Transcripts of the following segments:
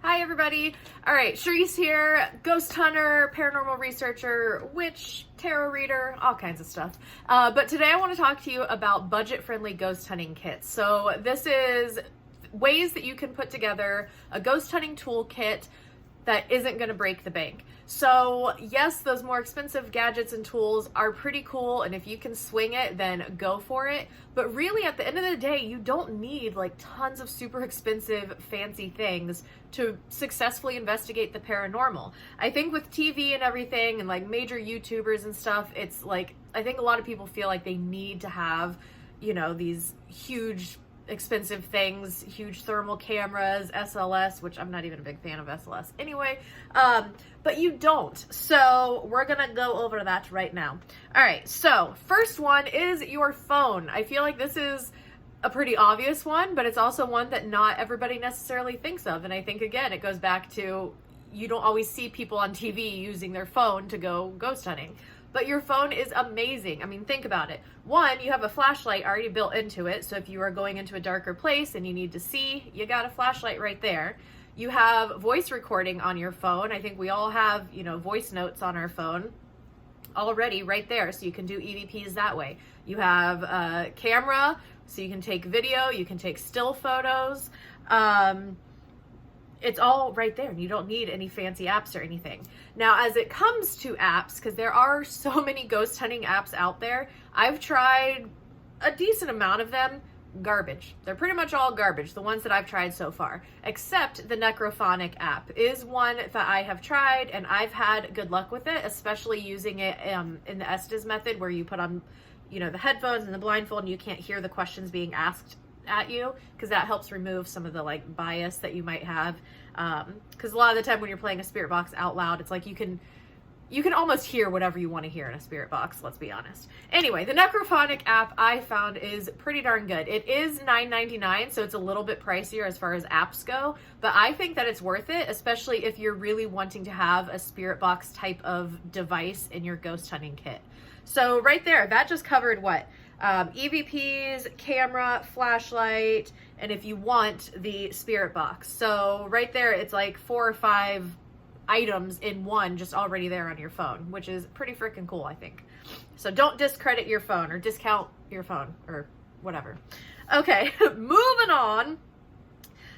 Hi everybody. All right, Sharice here, ghost hunter, paranormal researcher, witch, tarot reader, all kinds of stuff. But today I want to talk to you about budget-friendly ghost hunting kits. So this is ways that you can put together a ghost hunting toolkit that isn't going to break the bank. So yes, those more expensive gadgets and tools are pretty cool, and if you can swing it, then go for it. But really, at the end of the day, you don't need like tons of super expensive fancy things to successfully investigate the paranormal. I think with TV and everything and like major YouTubers and stuff, it's like, I think a lot of people feel like they need to have, you know, these huge expensive things, huge thermal cameras, SLS, which I'm not even a big fan of SLS anyway, but you don't. So we're gonna go over that right now. All right, so first one is your phone. I feel like this is a pretty obvious one, but it's also one that not everybody necessarily thinks of. And I think, again, it goes back to, you don't always see people on TV using their phone to go ghost hunting. But your phone is amazing. I mean, think about it. One, you have a flashlight already built into it. So if you are going into a darker place and you need to see, you got a flashlight right there. You have voice recording on your phone. I think we all have, you know, voice notes on our phone already right there. So you can do EVPs that way. You have a camera, so you can take video, you can take still photos. It's all right there, and you don't need any fancy apps or anything. Now, as it comes to apps, because there are so many ghost hunting apps out there, I've tried a decent amount of them. Garbage. They're pretty much all garbage, the ones that I've tried so far, except the Necrophonic app is one that I have tried, and I've had good luck with it, especially using it in the Estes method, where you put on, you know, the headphones and the blindfold, and you can't hear the questions being asked at you, because that helps remove some of the like bias that you might have, because a lot of the time when you're playing a spirit box out loud, it's like you can almost hear whatever you want to hear in a spirit box, let's be honest. Anyway, the Necrophonic app I found is pretty darn good. It is $9.99, so it's a little bit pricier as far as apps go, but I think that it's worth it, especially if you're really wanting to have a spirit box type of device in your ghost hunting kit. So right there, that just covered what? EVPs, camera, flashlight, and if you want, the spirit box. So right there, it's like 4 or 5 items in one just already there on your phone, which is pretty freaking cool, I think. So don't discredit your phone or discount your phone or whatever. Okay, moving on.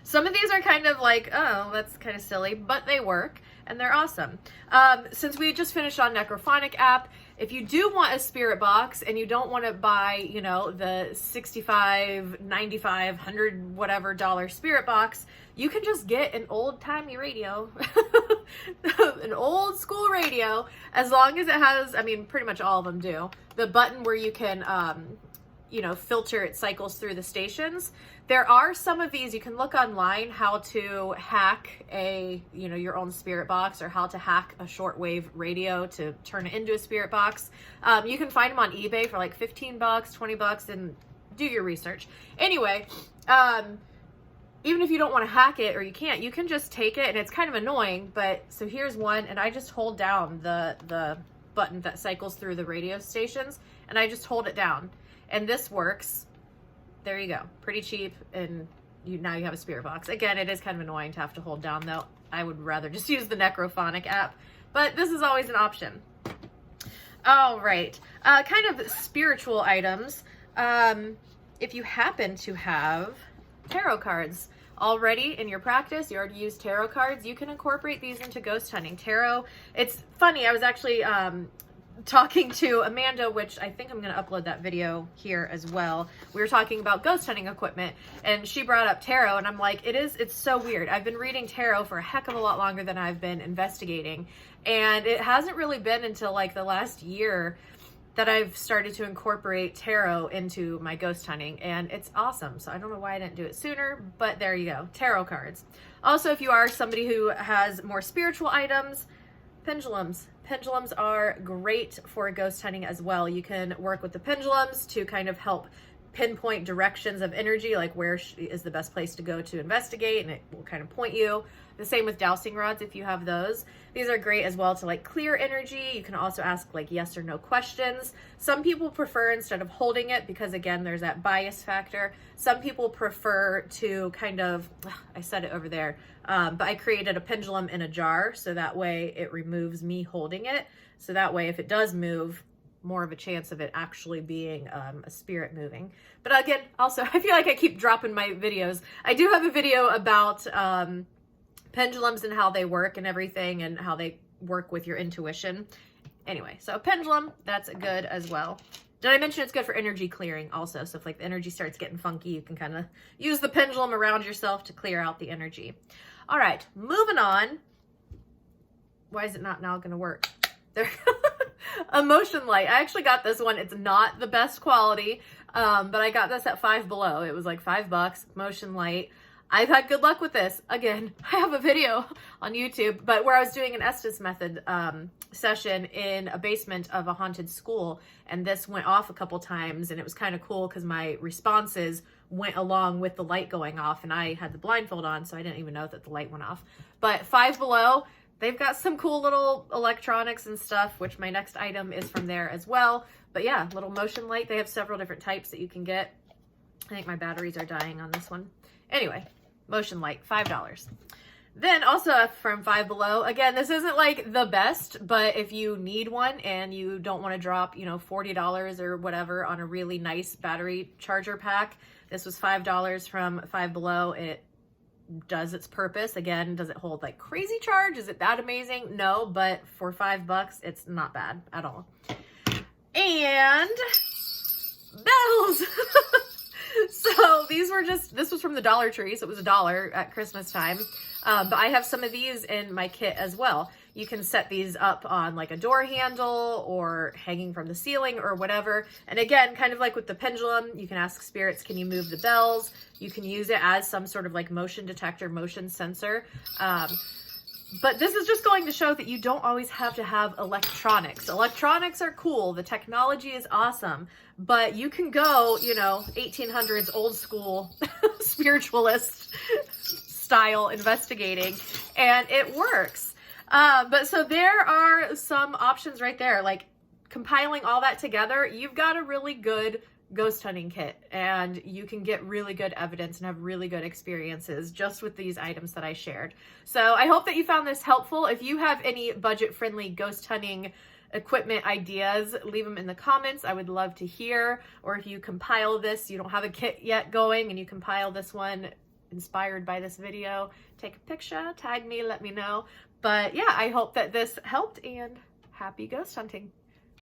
Some of these are kind of like, oh, that's kind of silly, but they work and they're awesome. Since we just finished on Necrophonic app, if you do want a spirit box and you don't want to buy, you know, the $65, $95, $100 whatever dollar spirit box, you can just get an old-timey radio, an old school radio, as long as it has, I mean, pretty much all of them do, the button where you can, you know, filter, it cycles through the stations. There are some of these, you can look online how to hack a, you know, your own spirit box, or how to hack a shortwave radio to turn it into a spirit box. You can find them on eBay for like $15, $20, and do your research. Anyway, even if you don't want to hack it, or you can't, you can just take it, and it's kind of annoying, but so here's one, and I just hold down the button that cycles through the radio stations, and I just hold it down. And this works. There you go. Pretty cheap, and now you have a spirit box. Again, it is kind of annoying to have to hold down, though. I would rather just use the Necrophonic app, but this is always an option. All right. Kind of spiritual items. If you happen to have tarot cards already in your practice, you already use tarot cards, you can incorporate these into ghost hunting. Tarot, it's funny, I was actually talking to Amanda, which I think I'm going to upload that video here as well. We were talking about ghost hunting equipment, and she brought up tarot, and I'm like, it's so weird. I've been reading tarot for a heck of a lot longer than I've been investigating, and it hasn't really been until like the last year that I've started to incorporate tarot into my ghost hunting, and it's awesome. So I don't know why I didn't do it sooner, but there you go. Tarot cards. Also, if you are somebody who has more spiritual items, pendulums. Pendulums are great for ghost hunting as well. You can work with the pendulums to kind of help pinpoint directions of energy, like where is the best place to go to investigate, and it will kind of point you. The same with dowsing rods if you have those. These are great as well to like clear energy. You can also ask like yes or no questions. Some people prefer instead of holding it, because again, there's that bias factor. Some people prefer to kind of, I said it over there, but I created a pendulum in a jar, so that way it removes me holding it. So that way if it does move, more of a chance of it actually being a spirit moving. But again, also, I feel like I keep dropping my videos. I do have a video about pendulums and how they work and everything, and how they work with your intuition. Anyway, so a pendulum, that's good as well. Did I mention it's good for energy clearing also? So if like the energy starts getting funky, you can kind of use the pendulum around yourself to clear out the energy. All right, moving on. Why is it not now going to work? There. A motion light. I actually got this one. It's not the best quality, but I got this at Five Below. It was like $5, motion light. I've had good luck with this. Again, I have a video on YouTube, but where I was doing an Estes method session in a basement of a haunted school, and this went off a couple times, and it was kind of cool because my responses went along with the light going off, and I had the blindfold on, so I didn't even know that the light went off. But Five Below, they've got some cool little electronics and stuff, which my next item is from there as well. But yeah, little motion light. They have several different types that you can get. I think my batteries are dying on this one. Anyway, motion light, $5. Then also from Five Below, again, this isn't like the best, but if you need one and you don't want to drop, you know, $40 or whatever on a really nice battery charger pack, this was $5 from Five Below. It does its purpose. Again, does it hold like crazy charge? Is it that amazing? No, but for $5, it's not bad at all. And bells. So these were this was from the Dollar Tree, so it was $1 at Christmas time. But I have some of these in my kit as well. You can set these up on like a door handle or hanging from the ceiling or whatever. And again, kind of like with the pendulum, you can ask spirits, can you move the bells? You can use it as some sort of like motion detector, motion sensor. But this is just going to show that you don't always have to have electronics. Electronics are cool. The technology is awesome. But you can go, you know, 1800s old school spiritualist style investigating, and it works. But so there are some options right there. Like compiling all that together, you've got a really good ghost hunting kit, and you can get really good evidence and have really good experiences just with these items that I shared. So I hope that you found this helpful. If you have any budget-friendly ghost hunting equipment ideas, leave them in the comments. I would love to hear. Or if you compile this, you don't have a kit yet going, and you compile this one inspired by this video, take a picture, tag me, let me know. But yeah, I hope that this helped, and happy ghost hunting.